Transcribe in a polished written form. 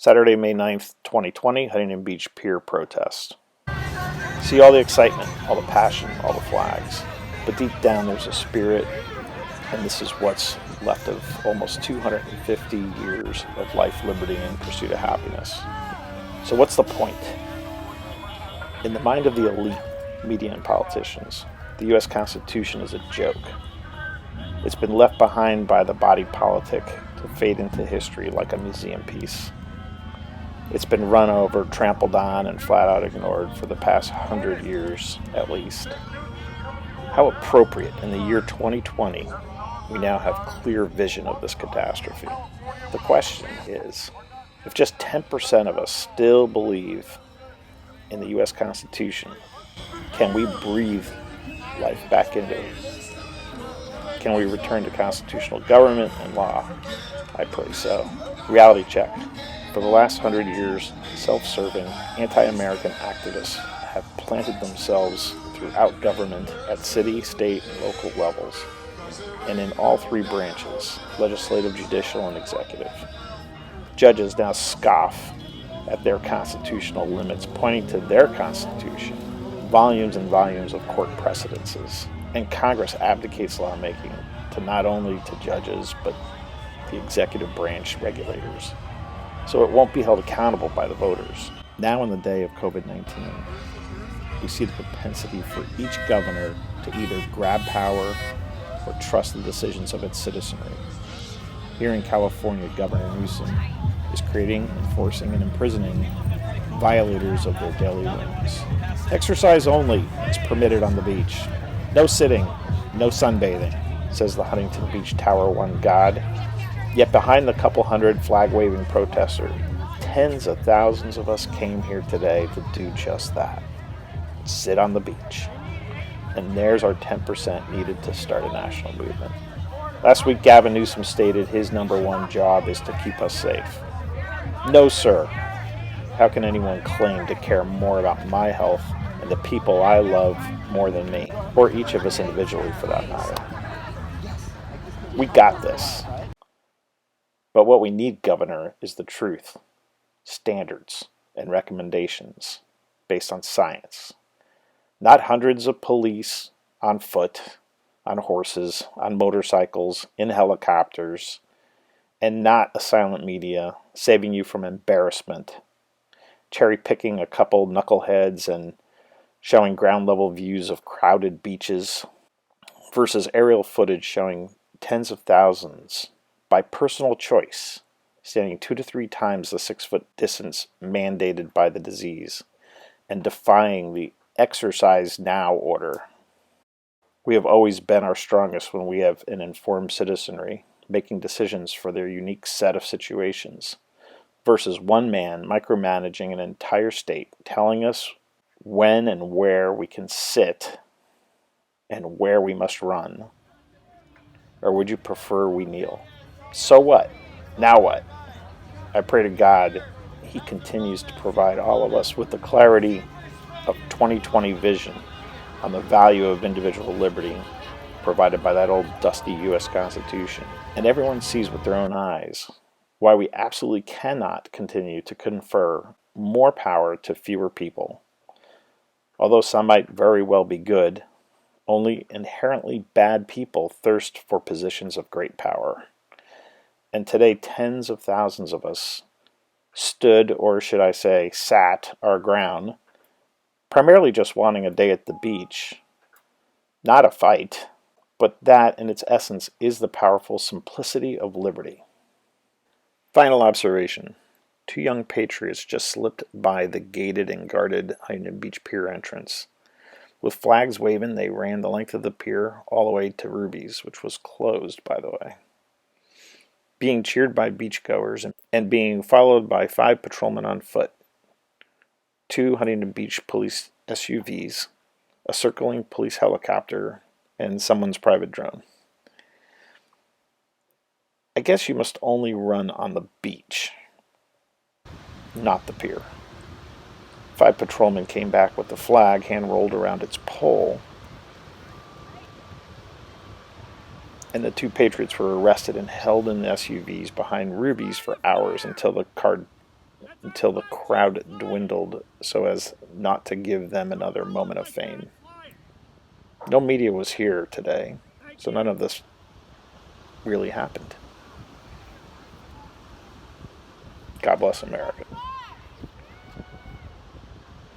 Saturday, May 9th, 2020, Huntington Beach pier protest. See all the excitement, all the passion, all the flags. But deep down there's a spirit, and this is what's left of almost 250 years of life, liberty, and pursuit of happiness. So what's the point? In the mind of the elite, media, and politicians, the U.S. Constitution is a joke. It's been left behind by the body politic to fade into history like a museum piece. It's been run over, trampled on, and flat out ignored for the past 100 years at least. How appropriate in the year 2020 we now have clear vision of this catastrophe. The question is, if just 10% of us still believe in the U.S. Constitution, can we breathe life back into it? Can we return to constitutional government and law? I pray so. Reality check. For the last 100 years, self-serving, anti-American activists have planted themselves throughout government at city, state, and local levels, and in all three branches, legislative, judicial, and executive. Judges now scoff at their constitutional limits, pointing to their constitution, volumes and volumes of court precedences, and Congress abdicates lawmaking to not only to judges, but the executive branch regulators. So it won't be held accountable by the voters. Now in the day of COVID-19, we see the propensity for each governor to either grab power or trust the decisions of its citizenry. Here in California, Governor Newsom is creating, enforcing, and imprisoning violators of their daily whims. Exercise only is permitted on the beach. No sitting, no sunbathing, says the Huntington Beach Tower 1 god. Yet behind the couple hundred flag-waving protesters, tens of thousands of us came here today to do just that. Sit on the beach. And there's our 10% needed to start a national movement. Last week, Gavin Newsom stated his number one job is to keep us safe. No, sir. How can anyone claim to care more about my health and the people I love more than me, or each of us individually for that matter? We got this. But what we need, Governor, is the truth, standards, and recommendations based on science. Not hundreds of police on foot, on horses, on motorcycles, in helicopters, and not a silent media saving you from embarrassment, cherry-picking a couple knuckleheads and showing ground-level views of crowded beaches versus aerial footage showing tens of thousands by personal choice, standing 2 to 3 times the 6-foot distance mandated by the disease, and defying the exercise now order. We have always been our strongest when we have an informed citizenry, making decisions for their unique set of situations, versus one man micromanaging an entire state, telling us when and where we can sit and where we must run. Or would you prefer we kneel? So what? Now what? I pray to God He continues to provide all of us with the clarity of 2020 vision on the value of individual liberty provided by that old dusty U.S. Constitution. And everyone sees with their own eyes why we absolutely cannot continue to confer more power to fewer people. Although some might very well be good, only inherently bad people thirst for positions of great power. And today, tens of thousands of us stood, or should I say, sat our ground, primarily just wanting a day at the beach. Not a fight, but that, in its essence, is the powerful simplicity of liberty. Final observation. 2 young patriots just slipped by the gated and guarded Huntington Beach pier entrance. With flags waving, they ran the length of the pier all the way to Ruby's, which was closed, by the way, being cheered by beachgoers and being followed by 5 patrolmen on foot, 2 Huntington Beach police SUVs, a circling police helicopter, and someone's private drone. I guess you must only run on the beach, not the pier. 5 patrolmen came back with the flag hand-rolled around its pole, and the 2 patriots were arrested and held in the SUVs behind Ruby's for hours until the until the crowd dwindled so as not to give them another moment of fame. No media was here today, so none of this really happened. God bless America.